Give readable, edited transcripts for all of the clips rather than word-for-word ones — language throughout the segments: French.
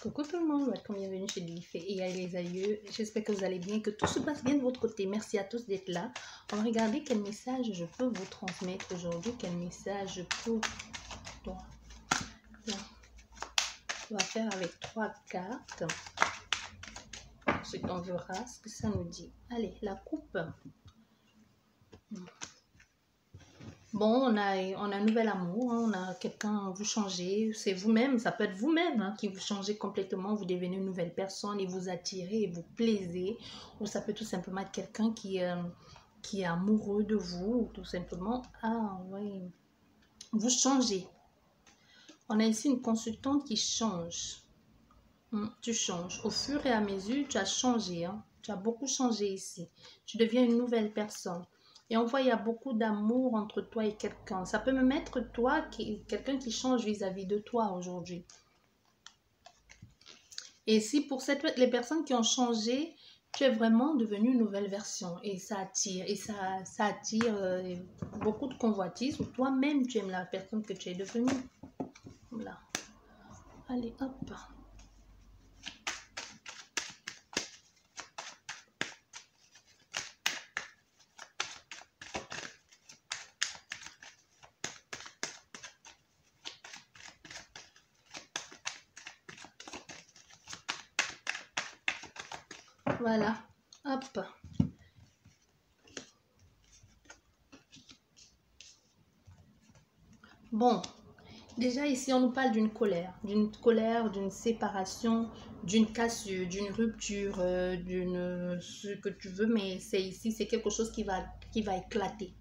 Coucou tout le monde, welcome, bienvenue chez Lifé et les aïeux. J'espère que vous allez bien, que tout se passe bien de votre côté. Merci à tous d'être là. On va regarder quel message je peux vous transmettre aujourd'hui, quel message pour toi. Là. On va faire avec 3 cartes. Ensuite, on verra ce que ça nous dit. Allez, la coupe. Bon, on a un nouvel amour, hein, on a quelqu'un, vous changez, c'est vous-même, ça peut être vous-même hein, qui vous changez complètement, vous devenez une nouvelle personne et vous attirez et vous plaisez. Ou ça peut tout simplement être quelqu'un qui est amoureux de vous, ou tout simplement, ah oui, vous changez. On a ici une consultante qui change. Tu changes. Au fur et à mesure, tu as changé, hein, tu as beaucoup changé ici. Tu deviens une nouvelle personne. Et on voit il y a beaucoup d'amour entre toi et quelqu'un. Ça peut même être toi, quelqu'un qui change vis-à-vis de toi aujourd'hui. Et si pour les personnes qui ont changé, tu es vraiment devenu une nouvelle version. Et ça attire. Et ça attire beaucoup de convoitises. Ou toi-même, tu aimes la personne que tu es devenue. Voilà. Allez, hop. Voilà, hop. Bon, déjà ici on nous parle d'une colère, d'une séparation, d'une cassure, d'une rupture, d'une ce que tu veux, mais c'est ici, c'est quelque chose qui va éclater.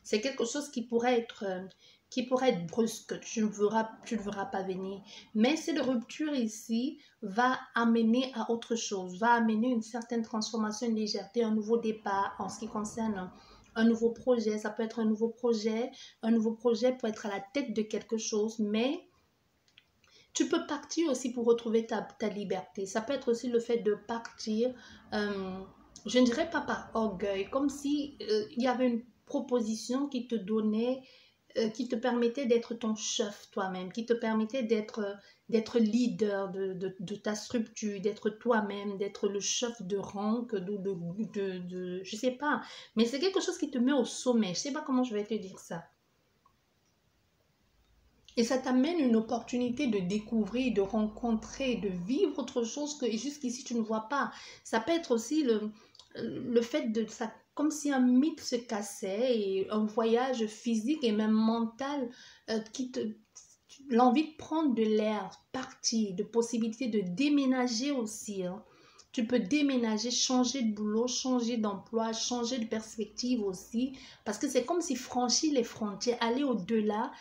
C'est quelque chose qui pourrait être brusque, tu ne verras pas venir. Mais cette rupture ici va amener à autre chose, va amener une certaine transformation, une légèreté, un nouveau départ en ce qui concerne un nouveau projet. Ça peut être un nouveau projet peut être à la tête de quelque chose, mais tu peux partir aussi pour retrouver ta liberté. Ça peut être aussi le fait de partir, je ne dirais pas par orgueil, comme si il y avait une proposition qui te donnait, qui te permettait d'être ton chef toi-même, qui te permettait d'être leader de ta structure, d'être toi-même, d'être le chef de rang, je sais pas, mais c'est quelque chose qui te met au sommet. Je sais pas comment je vais te dire ça. Et ça t'amène une opportunité de découvrir, de rencontrer, de vivre autre chose que jusqu'ici tu ne vois pas. Ça peut être aussi le fait de ça, comme si un mythe se cassait et un voyage physique et même mental l'envie de prendre de l'air, partir, de possibilité de déménager aussi. Hein. Tu peux déménager, changer de boulot, changer d'emploi, changer de perspective aussi. Parce que c'est comme si franchir les frontières, aller au-delà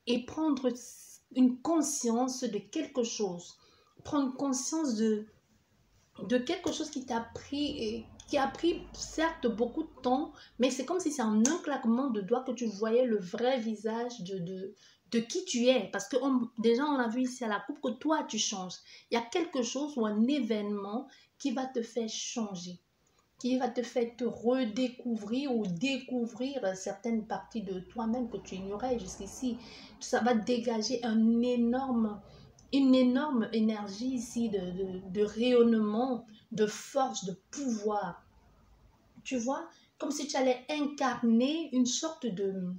et prendre une conscience de quelque chose. Prendre conscience de quelque chose qui t'a pris, qui a pris certes beaucoup de temps, mais c'est comme si c'est en un claquement de doigts que tu voyais le vrai visage de qui tu es. Parce que déjà, on a vu ici à la coupe que toi, tu changes. Il y a quelque chose ou un événement qui va te faire changer, qui va te faire te redécouvrir ou découvrir certaines parties de toi-même que tu ignorais jusqu'ici. Ça va dégager une énorme énergie ici de rayonnement, de force, de pouvoir. Tu vois, comme si tu allais incarner une sorte de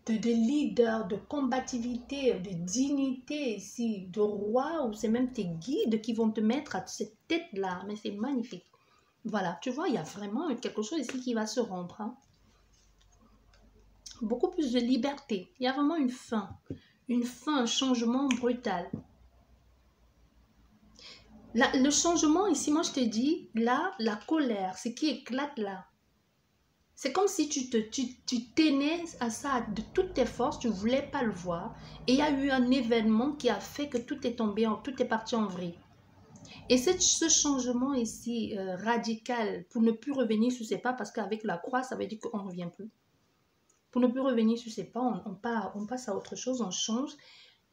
leader, de combativité, de dignité ici, de roi, ou c'est même tes guides qui vont te mettre à cette tête-là. Mais c'est magnifique. Voilà, tu vois, il y a vraiment quelque chose ici qui va se rompre. Hein. Beaucoup plus de liberté. Il y a vraiment une fin, un changement brutal. Le changement ici, moi je te dis, là, la colère, ce qui éclate là. C'est comme si tu tenais à ça de toutes tes forces, tu ne voulais pas le voir. Et il y a eu un événement qui a fait que tout est tombé, tout est parti en vrille. Et ce changement ici, radical, pour ne plus revenir sur ses pas, parce qu'avec la croix, ça veut dire qu'on ne revient plus. Pour ne plus revenir sur ses pas, on passe à autre chose, on change,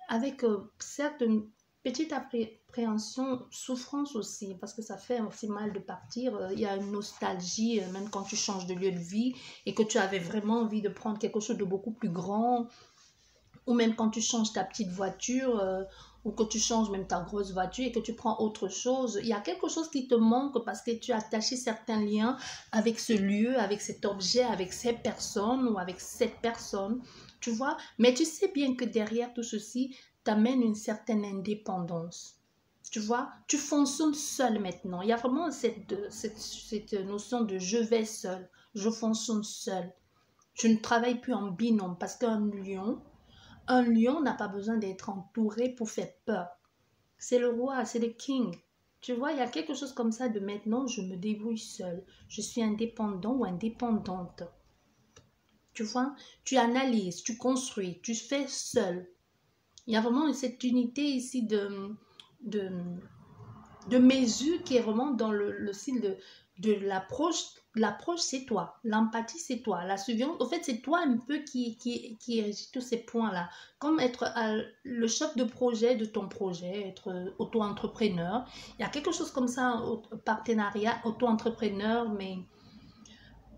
avec certes une petite appréhension, souffrance aussi, parce que ça fait aussi mal de partir. Il y a une nostalgie, même quand tu changes de lieu de vie, et que tu avais vraiment envie de prendre quelque chose de beaucoup plus grand, ou même quand tu changes ta petite voiture, ou que tu changes même ta grosse voiture et que tu prends autre chose. Il y a quelque chose qui te manque parce que tu as attaché certains liens avec ce lieu, avec cet objet, avec cette personne ou avec cette personne, tu vois. Mais tu sais bien que derrière tout ceci, t'amène une certaine indépendance. Tu vois, tu fonctionnes seul maintenant. Il y a vraiment cette notion de je vais seul, je fonctionne seul. Je ne travaille plus en binôme parce un lion n'a pas besoin d'être entouré pour faire peur. C'est le roi, c'est le king. Tu vois, il y a quelque chose comme ça de maintenant, je me débrouille seul. Je suis indépendant ou indépendante. Tu vois, tu analyses, tu construis, tu fais seul. Il y a vraiment cette unité ici de, de mesure qui est vraiment dans le style de l'approche. L'approche, c'est toi. L'empathie, c'est toi. La surveillance, au fait, c'est toi un peu qui régit tous ces points-là. Comme être le chef de projet de ton projet, être auto-entrepreneur. Il y a quelque chose comme ça, partenariat, auto-entrepreneur, mais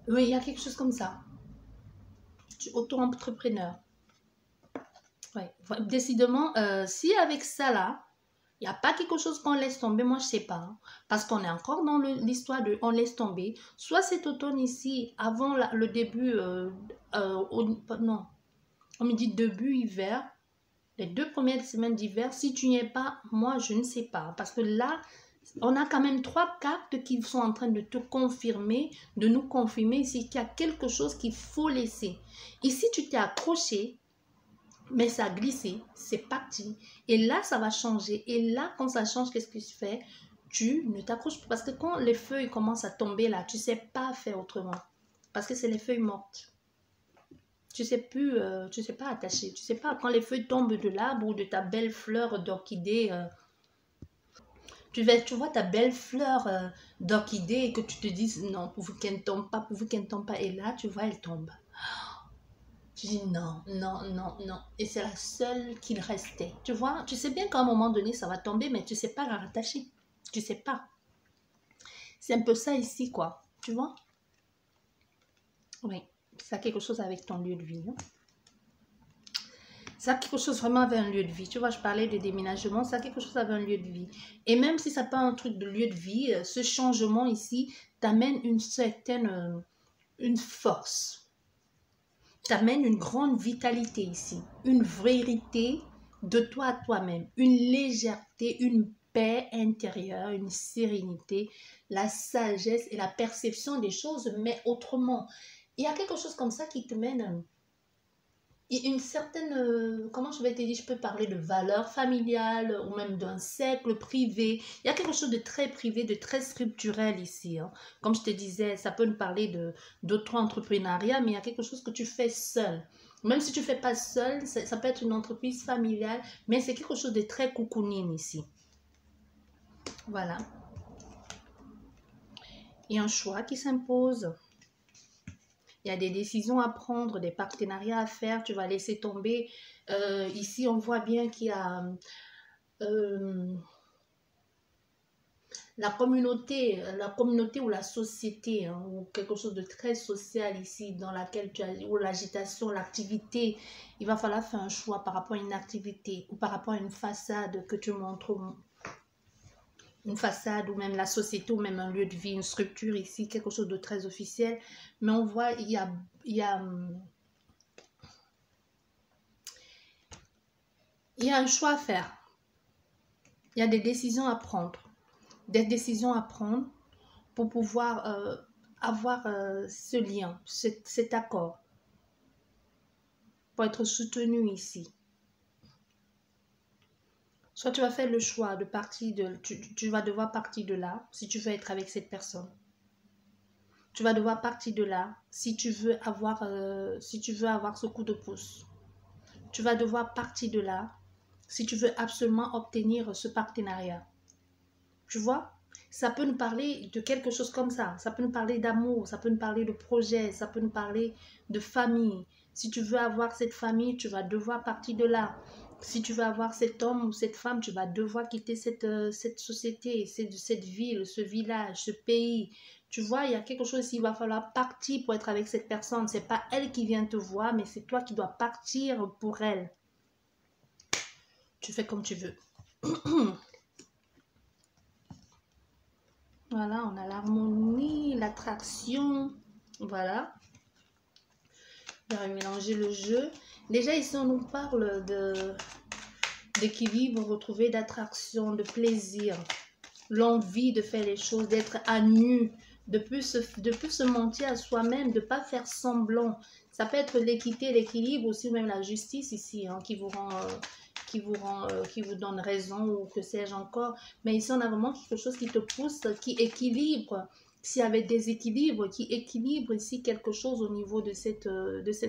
oui, il y a quelque chose comme ça. Auto-entrepreneur. Ouais. Décidément, si avec ça là, il n'y a pas quelque chose qu'on laisse tomber, moi je sais pas. Hein. Parce qu'on est encore dans l'histoire de on laisse tomber. Soit cet automne ici, avant le début, non, on me dit début hiver, les 2 premières semaines d'hiver, si tu n'y es pas, moi je ne sais pas. Parce que là, on a quand même 3 cartes qui sont en train de te confirmer, de nous confirmer ici qu'il y a quelque chose qu'il faut laisser. Ici, tu t'es accroché. Mais ça a glissé, c'est parti. Et là, ça va changer. Et là, quand ça change, qu'est-ce que tu fais? Tu ne t'accroches pas. Parce que quand les feuilles commencent à tomber là, tu ne sais pas faire autrement. Parce que c'est les feuilles mortes. Tu ne sais plus, tu ne sais pas attacher. Tu ne sais pas quand les feuilles tombent de l'arbre ou de ta belle fleur d'orchidée. Tu vois ta belle fleur d'orchidée et que tu te dises non, pourvu qu'elle ne tombe pas, pourvu qu'elle ne tombe pas. Et là, tu vois, elle tombe. Tu dis non, non, non, non. Et c'est la seule qu'il restait. Tu vois, tu sais bien qu'à un moment donné, ça va tomber, mais tu ne sais pas la rattacher. Tu ne sais pas. C'est un peu ça ici, quoi. Tu vois? Oui. Ça a quelque chose avec ton lieu de vie. Hein? Ça a quelque chose vraiment avec un lieu de vie. Tu vois, je parlais de déménagement. Ça a quelque chose avec un lieu de vie. Et même si ça n'a pas un truc de lieu de vie, ce changement ici t'amène une certaine une force. T'amène une grande vitalité ici, une vérité de toi à toi-même, une légèreté, une paix intérieure, une sérénité, la sagesse et la perception des choses, mais autrement. Il y a quelque chose comme ça qui te mène une certaine, comment je vais te dire, je peux parler de valeur familiale ou même d'un cercle privé. Il y a quelque chose de très privé, de très structurel ici. Hein. Comme je te disais, ça peut nous parler d'auto-entrepreneuriat, mais il y a quelque chose que tu fais seul. Même si tu ne fais pas seul, ça peut être une entreprise familiale, mais c'est quelque chose de très cocooning ici. Voilà. Il y a un choix qui s'impose. Il y a des décisions à prendre, des partenariats à faire, tu vas laisser tomber. Ici, on voit bien qu'il y a la communauté ou la société, hein, ou quelque chose de très social ici, dans laquelle tu as, ou l'agitation, l'activité. Il va falloir faire un choix par rapport à une activité ou par rapport à une façade que tu montres, une façade ou même la société ou même un lieu de vie, une structure ici, quelque chose de très officiel. Mais on voit, il y a un choix à faire. Il y a des décisions à prendre. Des décisions à prendre pour pouvoir avoir ce lien, cet accord, pour être soutenu ici. Soit tu vas faire le choix de partir tu vas devoir partir de là si tu veux être avec cette personne. Tu vas devoir partir de là si tu veux avoir ce coup de pouce. Tu vas devoir partir de là si tu veux absolument obtenir ce partenariat. Tu vois? Ça peut nous parler de quelque chose comme ça. Ça peut nous parler d'amour, ça peut nous parler de projet, ça peut nous parler de famille. Si tu veux avoir cette famille, tu vas devoir partir de là. Si tu veux avoir cet homme ou cette femme, tu vas devoir quitter cette société, cette ville, ce village, ce pays. Tu vois, il y a quelque chose ici, il va falloir partir pour être avec cette personne. Ce n'est pas elle qui vient te voir, mais c'est toi qui dois partir pour elle. Tu fais comme tu veux. Voilà, on a l'harmonie, l'attraction. Voilà. On va mélanger le jeu. Déjà ici, on nous parle d'équilibre retrouvé, d'attraction, de plaisir. L'envie de faire les choses, d'être à nu, de plus se mentir à soi-même, de ne pas faire semblant. Ça peut être l'équité, l'équilibre, aussi même la justice ici, hein, qui vous donne raison ou que sais-je encore. Mais ici, on a vraiment quelque chose qui te pousse, qui équilibre. S'il y avait des équilibres, qui équilibre ici quelque chose au niveau de cette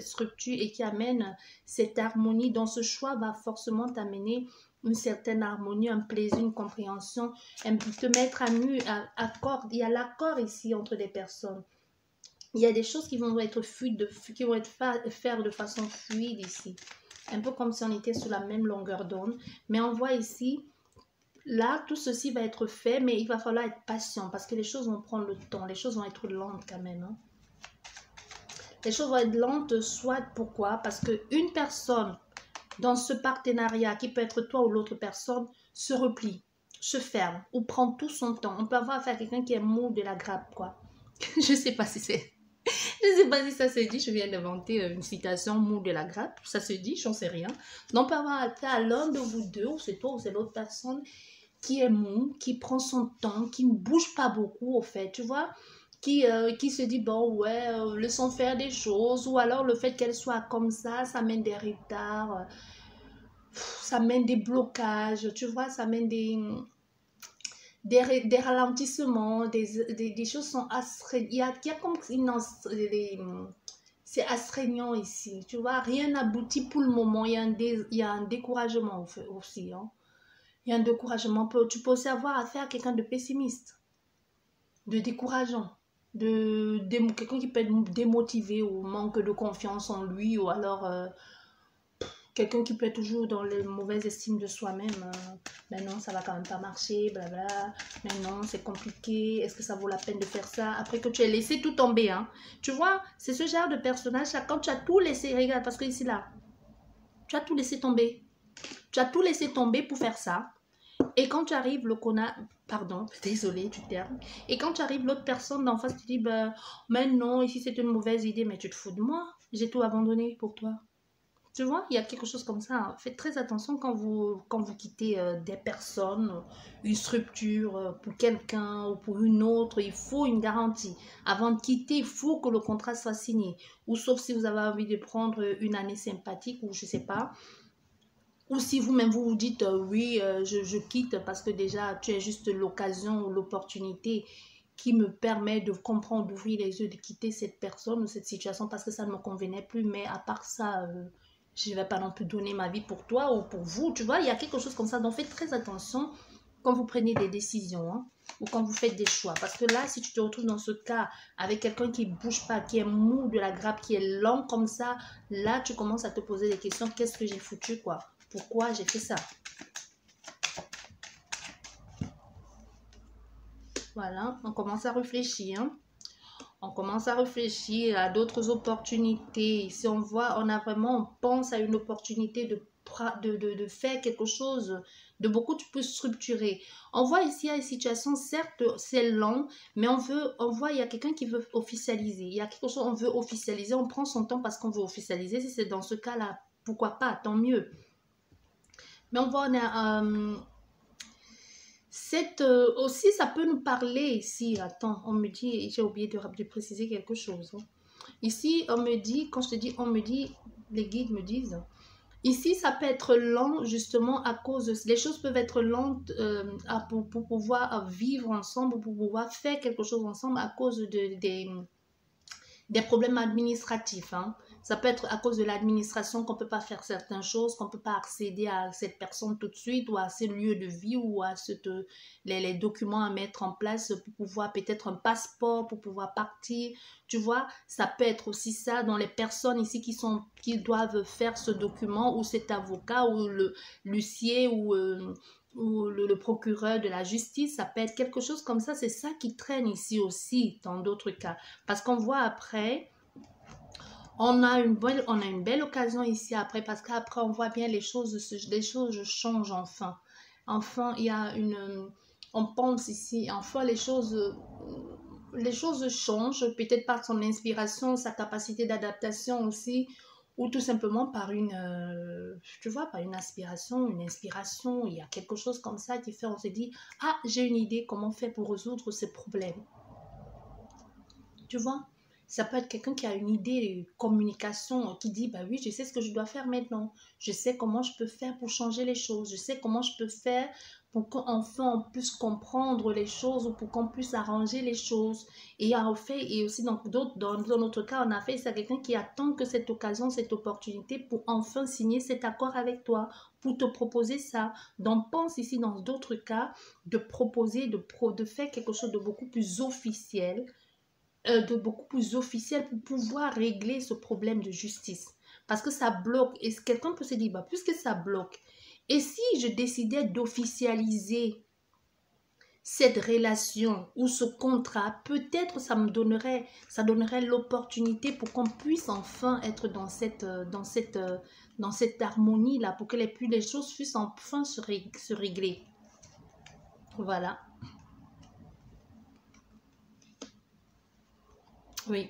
structure et qui amène cette harmonie. Donc, ce choix va forcément t'amener une certaine harmonie, un plaisir, une compréhension, te mettre à nu, accord. Il y a l'accord ici entre les personnes. Il y a des choses qui vont être fluides, qui vont être faire de façon fluide ici. Un peu comme si on était sur la même longueur d'onde. Mais on voit ici, là, tout ceci va être fait, mais il va falloir être patient parce que les choses vont prendre le temps. Les choses vont être lentes quand même. Hein. Les choses vont être lentes, soit pourquoi? Parce qu'une personne dans ce partenariat, qui peut être toi ou l'autre personne, se replie, se ferme ou prend tout son temps. On peut avoir affaire à quelqu'un qui est mou de la grappe, quoi. Je sais pas si c'est... Je sais pas si ça se dit, je viens d'inventer une citation, mou de la grappe, ça se dit, j'en sais rien. Donc, on peut avoir affaire à l'un de vous deux, ou c'est toi ou c'est l'autre personne, qui est mou, qui prend son temps, qui ne bouge pas beaucoup, au fait, tu vois, qui se dit, bon, ouais, laissons faire des choses, ou alors le fait qu'elle soit comme ça mène des retards, ça mène des blocages, tu vois, ça mène des ralentissements, des choses sont astreignées. Il y a comme c'est astreignant ici, tu vois, rien n'aboutit pour le moment. Il y a un découragement aussi. Hein. Il y a un découragement. Tu peux aussi avoir affaire à quelqu'un de pessimiste, de décourageant, quelqu'un qui peut être démotivé ou manque de confiance en lui, ou alors quelqu'un qui peut être toujours dans la mauvaise estime de soi-même. Ben non, ça va quand même pas marcher, blabla. Mais non, c'est compliqué. Est-ce que ça vaut la peine de faire ça? Après que tu aies laissé tout tomber. Hein. Tu vois, c'est ce genre de personnage-là. Quand tu as tout laissé, regarde, parce que ici, là, tu as tout laissé tomber. Tu as tout laissé tomber pour faire ça. Et quand tu arrives, pardon, désolé du terme. Et quand tu arrives, l'autre personne d'en face te dit, ben, mais non, ici c'est une mauvaise idée, mais tu te fous de moi. J'ai tout abandonné pour toi. Tu vois, il y a quelque chose comme ça. Hein. Faites très attention quand vous quittez des personnes, une structure pour quelqu'un ou pour une autre. Il faut une garantie. Avant de quitter, il faut que le contrat soit signé. Ou sauf si vous avez envie de prendre une année sympathique ou je ne sais pas. Ou si vous-même vous vous dites oui, je quitte parce que déjà tu es juste l'occasion ou l'opportunité qui me permet de comprendre, d'ouvrir les yeux, de quitter cette personne ou cette situation parce que ça ne me convenait plus. Mais à part ça... je ne vais pas non plus donner ma vie pour toi ou pour vous, tu vois, il y a quelque chose comme ça. Donc, faites très attention quand vous prenez des décisions hein, ou quand vous faites des choix. Parce que là, si tu te retrouves dans ce cas avec quelqu'un qui ne bouge pas, qui est mou de la grappe, qui est lent comme ça, là, tu commences à te poser des questions. Qu'est-ce que j'ai foutu, quoi? Pourquoi j'ai fait ça? Voilà, on commence à réfléchir. Hein. On commence à réfléchir à d'autres opportunités. Si on voit, on pense à une opportunité de faire quelque chose de beaucoup plus structuré. On voit ici, il y a une situation, certes, c'est lent, mais on voit, il y a quelqu'un qui veut officialiser. Il y a quelque chose, on veut officialiser, on prend son temps parce qu'on veut officialiser. Si c'est dans ce cas-là, pourquoi pas, tant mieux. Mais on voit, aussi, ça peut nous parler ici. Attends, on me dit, j'ai oublié de préciser quelque chose. Hein. Ici, on me dit, quand je te dis, on me dit, les guides me disent, ici, ça peut être lent justement à cause de... Les choses peuvent être lentes pour pouvoir vivre ensemble, pour pouvoir faire quelque chose ensemble à cause des problèmes administratifs. Hein. Ça peut être à cause de l'administration qu'on ne peut pas faire certaines choses, qu'on ne peut pas accéder à cette personne tout de suite ou à ce lieu de vie ou à les documents à mettre en place pour pouvoir peut-être un passeport, pour pouvoir partir. Tu vois, ça peut être aussi ça dans les personnes ici qui doivent faire ce document ou cet avocat ou l'huissier ou le procureur de la justice, ça peut être quelque chose comme ça. C'est ça qui traîne ici aussi dans d'autres cas. Parce qu'on voit après, on a une belle occasion ici après parce qu'après on voit bien les choses changent enfin. Enfin, il y a on pense ici, enfin, les choses changent, peut-être par son inspiration, sa capacité d'adaptation aussi, ou tout simplement par tu vois, par une inspiration, il y a quelque chose comme ça qui fait, on se dit, ah, j'ai une idée, comment faire pour résoudre ces problèmes. Tu vois, ça peut être quelqu'un qui a une idée de communication, qui dit, bah oui, je sais ce que je dois faire maintenant. Je sais comment je peux faire pour changer les choses. Je sais comment je peux faire pour qu'enfin on puisse comprendre les choses ou pour qu'on puisse arranger les choses. Et en fait, et aussi dans notre cas, on a fait, c'est quelqu'un qui attend que cette occasion, cette opportunité pour enfin signer cet accord avec toi, pour te proposer ça. Donc, pense ici dans d'autres cas de proposer, de faire quelque chose de beaucoup plus officiel, de beaucoup plus officiel pour pouvoir régler ce problème de justice. Parce que ça bloque. Et quelqu'un peut se dire, bah, puisque ça bloque, et si je décidais d'officialiser cette relation ou ce contrat, peut-être ça donnerait l'opportunité pour qu'on puisse enfin être dans cette harmonie-là, pour que les choses puissent enfin se régler. Voilà. Oui,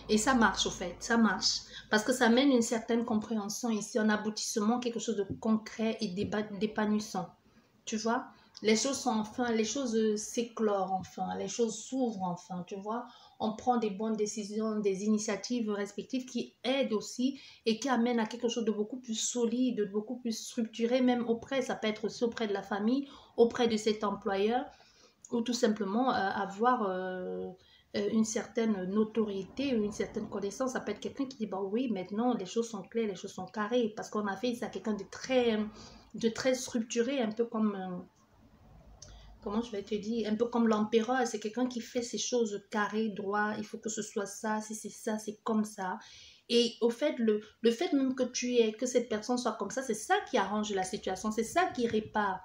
et ça marche au fait, ça marche. Parce que ça mène une certaine compréhension ici, un aboutissement, quelque chose de concret et d'épanouissant. Tu vois, les choses sont enfin, les choses s'éclorent enfin, les choses s'ouvrent enfin, tu vois. On prend des bonnes décisions, des initiatives respectives qui aident aussi et qui amènent à quelque chose de beaucoup plus solide, de beaucoup plus structuré, même auprès, ça peut être aussi auprès de la famille, auprès de cet employeur, ou tout simplement avoir une certaine notoriété, une certaine connaissance. Ça peut être quelqu'un qui dit, bah oui, maintenant les choses sont claires, les choses sont carrées, parce qu'on a fait ça quelqu'un de très structuré, un peu comme, comment je vais te dire, un peu comme l'empereur, c'est quelqu'un qui fait ses choses carrées, droit, il faut que ce soit ça, si c'est ça, c'est comme ça. Et au fait, le fait même que cette personne soit comme ça, c'est ça qui arrange la situation, c'est ça qui répare,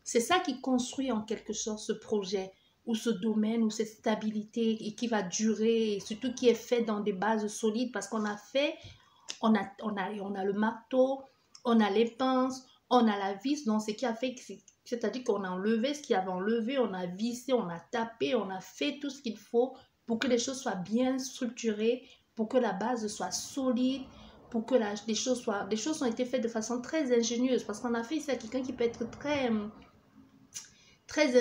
c'est ça qui construit en quelque sorte ce projet ou ce domaine ou cette stabilité et qui va durer et surtout qui est fait dans des bases solides parce qu'on a fait, on a le marteau, on a les pinces, on a la vis, donc ce qui a fait que c'est-à-dire qu'on a enlevé ce qu'il y avait enlevé, on a vissé, on a tapé, on a fait tout ce qu'il faut pour que les choses soient bien structurées, pour que la base soit solide, pour que les choses ont été faites de façon très ingénieuse parce qu'on a fait ici à quelqu'un qui peut être très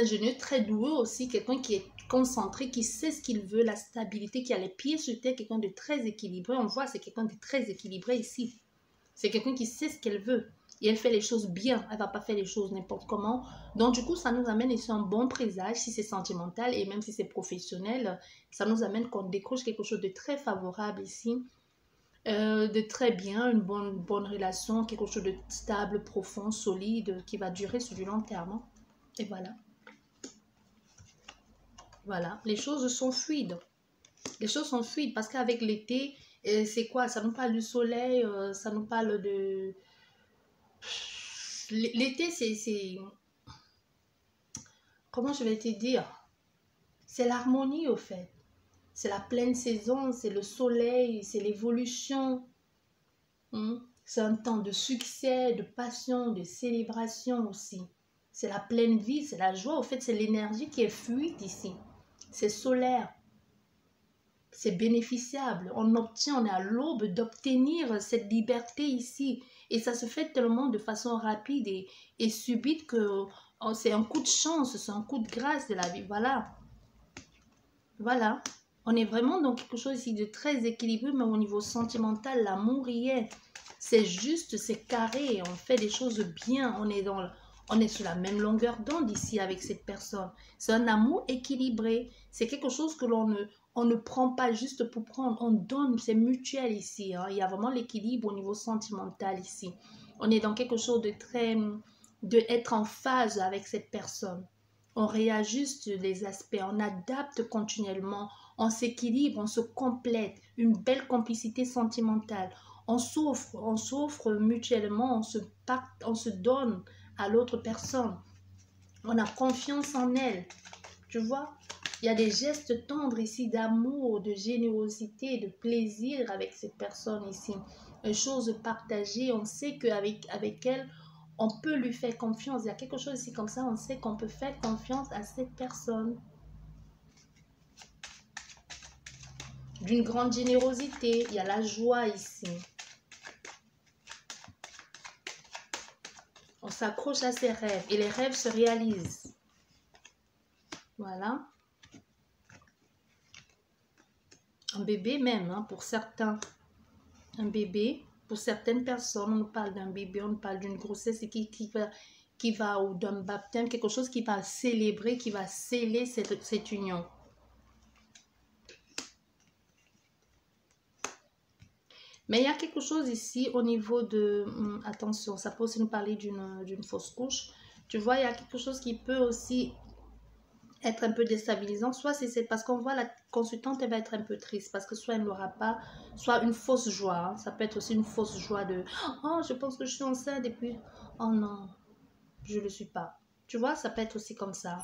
ingénieux, très doué aussi, quelqu'un qui est concentré, qui sait ce qu'il veut, la stabilité, qui a les pieds sur terre, quelqu'un de très équilibré. On voit, c'est quelqu'un de très équilibré ici. C'est quelqu'un qui sait ce qu'elle veut. Et elle fait les choses bien. Elle ne va pas faire les choses n'importe comment. Donc, du coup, ça nous amène ici un bon présage si c'est sentimental et même si c'est professionnel. Ça nous amène qu'on décroche quelque chose de très favorable ici. De très bien, une bonne relation, quelque chose de stable, profond, solide, qui va durer sur du long terme. Et voilà. Voilà, les choses sont fluides. Les choses sont fluides parce qu'avec l'été, c'est quoi? Ça nous parle du soleil, ça nous parle de... L'été, c'est... Comment je vais te dire? C'est l'harmonie au fait. C'est la pleine saison, c'est le soleil, c'est l'évolution. C'est un temps de succès, de passion, de célébration aussi. C'est la pleine vie, c'est la joie. Au fait, c'est l'énergie qui est fluide ici. C'est solaire. C'est bénéficiable. On est à l'aube d'obtenir cette liberté ici. Et ça se fait tellement de façon rapide et subite que c'est un coup de chance, c'est un coup de grâce de la vie. Voilà. Voilà. On est vraiment dans quelque chose ici de très équilibré, mais au niveau sentimental, l'amour y est. C'est juste, c'est carré. On fait des choses bien. On est sur la même longueur d'onde ici avec cette personne. C'est un amour équilibré. C'est quelque chose que on ne prend pas juste pour prendre. On donne, c'est mutuel ici. Il y a vraiment l'équilibre au niveau sentimental ici. On est dans quelque chose de être en phase avec cette personne. On réajuste les aspects, on adapte continuellement, on s'équilibre, on se complète, une belle complicité sentimentale. On s'offre mutuellement, on se donne à l'autre personne. On a confiance en elle. Tu vois, il y a des gestes tendres ici d'amour, de générosité, de plaisir avec cette personne ici. Une chose partagée, on sait qu'avec elle, On peut lui faire confiance. Il y a quelque chose ici comme ça, on sait qu'on peut faire confiance à cette personne. D'une grande générosité, il y a la joie ici. On s'accroche à ses rêves et les rêves se réalisent. Voilà. Un bébé même, hein, pour certains. Un bébé, pour certaines personnes, on nous parle d'un bébé, on nous parle d'une grossesse qui va ou d'un baptême, quelque chose qui va célébrer, qui va sceller cette union. Mais il y a quelque chose ici au niveau de... attention, ça peut aussi nous parler d'une fausse couche. Tu vois, il y a quelque chose qui peut aussi être un peu déstabilisant. Soit c'est parce qu'on voit la consultante, elle va être un peu triste. Parce que soit elle n'aura pas, soit une fausse joie. Hein. Ça peut être aussi une fausse joie de... Oh, je pense que je suis enceinte et puis... Oh non, je ne le suis pas. Tu vois, ça peut être aussi comme ça.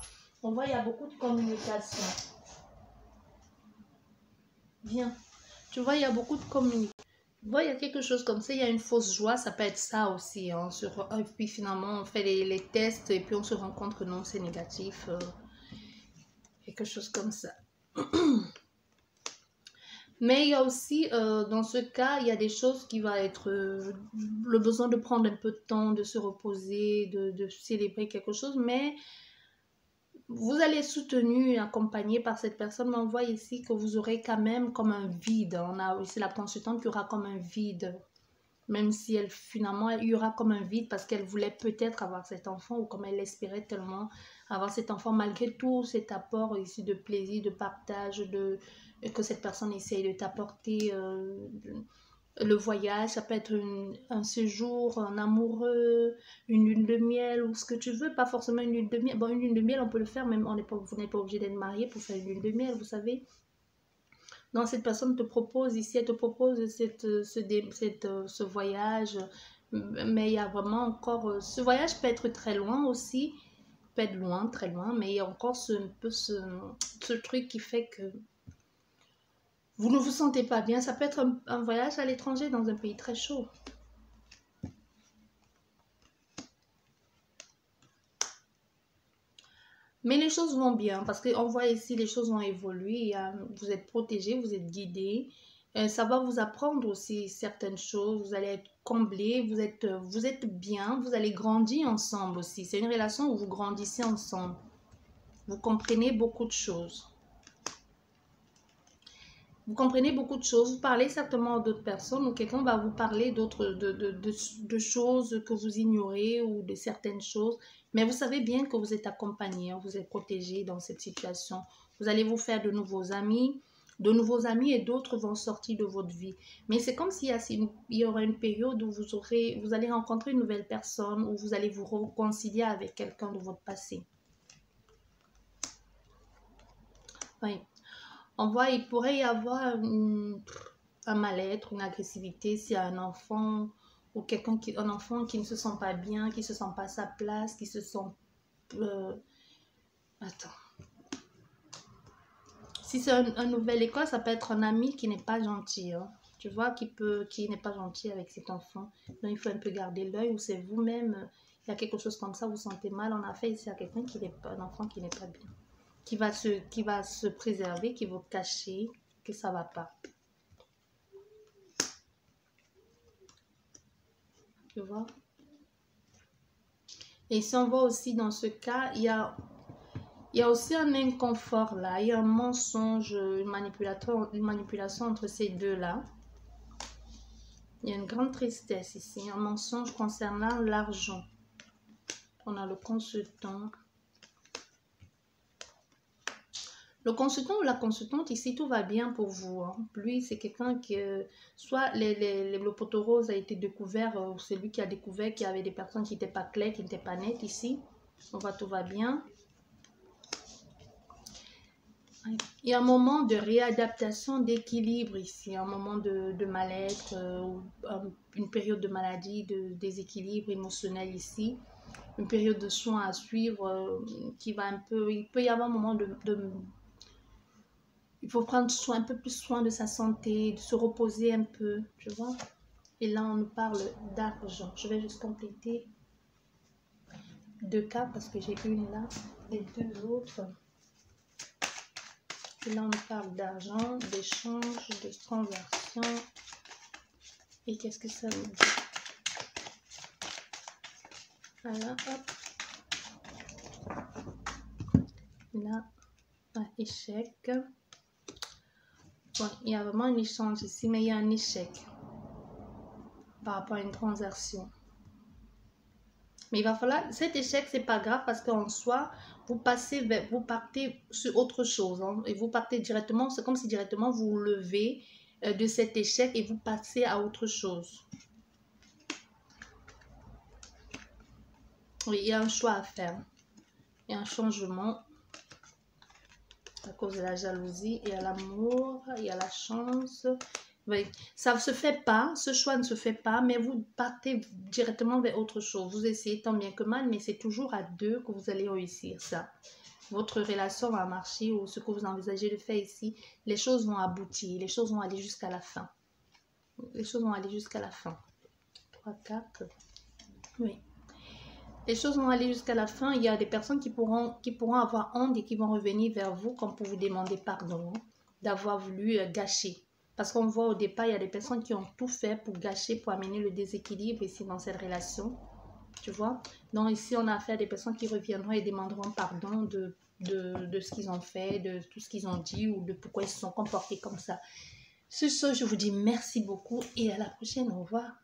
On voit, il y a beaucoup de communication. Viens. Tu vois, il y a beaucoup de communication. Tu vois, il y a quelque chose comme ça, il y a une fausse joie, ça peut être ça aussi. Hein. Et puis finalement, on fait les tests et puis on se rend compte que non, c'est négatif. Quelque chose comme ça. Mais il y a aussi, dans ce cas, il y a des choses qui vont être le besoin de prendre un peu de temps, de se reposer, de célébrer quelque chose. Mais vous allez soutenu et accompagné par cette personne. Mais on voit ici que vous aurez quand même comme un vide. On a aussi la consultante qui aura comme un vide. Même si elle, finalement, il y aura comme un vide parce qu'elle voulait peut-être avoir cet enfant ou comme elle espérait tellement avoir cet enfant malgré tout cet apport ici de plaisir, de partage, que cette personne essaye de t'apporter. Le voyage, ça peut être un séjour, un amoureux, une lune de miel ou ce que tu veux, pas forcément une lune de miel. Bon, une lune de miel, on peut le faire, même vous n'êtes pas obligé d'être marié pour faire une lune de miel, vous savez. Non, cette personne te propose ici, elle te propose ce voyage, mais il y a vraiment encore, ce voyage peut être très loin aussi, peut être loin, très loin, mais il y a encore ce truc qui fait que vous ne vous sentez pas bien. Ça peut être un voyage à l'étranger dans un pays très chaud. Mais les choses vont bien parce qu'on voit ici les choses vont évoluer. Vous êtes protégé, vous êtes guidé. Ça va vous apprendre aussi certaines choses. Vous allez être comblé, vous êtes bien, vous allez grandir ensemble aussi. C'est une relation où vous grandissez ensemble. Vous comprenez beaucoup de choses. Vous comprenez beaucoup de choses. Vous parlez certainement à d'autres personnes ou quelqu'un va vous parler de choses que vous ignorez ou de certaines choses. Mais vous savez bien que vous êtes accompagné, hein, vous êtes protégé dans cette situation. Vous allez vous faire de nouveaux amis et d'autres vont sortir de votre vie. Mais c'est comme s'il y aura une période où vous allez rencontrer une nouvelle personne, où vous allez vous réconcilier avec quelqu'un de votre passé. Oui. On voit, il pourrait y avoir un mal-être, une agressivité s'il y a un enfant ou un enfant qui ne se sent pas bien, qui ne se sent pas à sa place, qui se sent... attends. Si c'est un nouvelle école, ça peut être un ami qui n'est pas gentil. Hein. Tu vois, qui n'est pas gentil avec cet enfant. Donc, il faut un peu garder l'œil ou c'est vous-même, il y a quelque chose comme ça, vous vous sentez mal. On a fait ici à quelqu'un qui n'est pas, un enfant qui n'est pas bien. Qui va se préserver, qui va cacher que ça ne va pas. Tu vois? Et si on voit aussi dans ce cas, il y a aussi un inconfort là, il y a un mensonge, une manipulation entre ces deux-là. Il y a une grande tristesse ici, un mensonge concernant l'argent. On a le consultant. Le consultant ou la consultante, ici, tout va bien pour vous. Hein. Lui, c'est quelqu'un qui... soit le poteau rose a été découvert, c'est lui qui a découvert qu'il y avait des personnes qui n'étaient pas claires, qui n'étaient pas nettes ici. On voit tout va bien. Il y a un moment de réadaptation, d'équilibre ici, un moment de mal-être, une période de maladie, de déséquilibre émotionnel ici. Une période de soins à suivre qui va un peu... Il peut y avoir un moment il faut prendre un peu plus soin de sa santé, de se reposer un peu, tu vois. Et là, on nous parle d'argent. Je vais juste compléter. deux cartes parce que j'ai une là, les deux autres. Et là, on parle d'argent, d'échange, de transaction. Et qu'est-ce que ça nous dit? Voilà, hop. Là, un échec. Bon, il y a vraiment un échange ici, mais il y a un échec par rapport à une transaction. Mais il va falloir, cet échec, c'est pas grave parce qu'en soi, vous partez sur autre chose. Hein, et vous partez directement, c'est comme si directement vous vous levez de cet échec et vous passez à autre chose. Oui, il y a un choix à faire. Il y a un changement à cause de la jalousie. Il y a l'amour, il y a la chance. Oui, ça ne se fait pas, ce choix ne se fait pas, mais vous partez directement vers autre chose. Vous essayez tant bien que mal, mais c'est toujours à deux que vous allez réussir ça. Votre relation va marcher ou ce que vous envisagez de faire ici, les choses vont aboutir, les choses vont aller jusqu'à la fin. Les choses vont aller jusqu'à la fin. 3, 4. Oui. Les choses vont aller jusqu'à la fin. Il y a des personnes qui pourront avoir honte et qui vont revenir vers vous comme pour vous demander pardon d'avoir voulu gâcher. Parce qu'on voit au départ, il y a des personnes qui ont tout fait pour gâcher, pour amener le déséquilibre ici dans cette relation. Tu vois? Donc ici, on a affaire à des personnes qui reviendront et demanderont pardon de ce qu'ils ont fait, de tout ce qu'ils ont dit ou de pourquoi ils se sont comportés comme ça. Sur ce, je vous dis merci beaucoup et à la prochaine. Au revoir.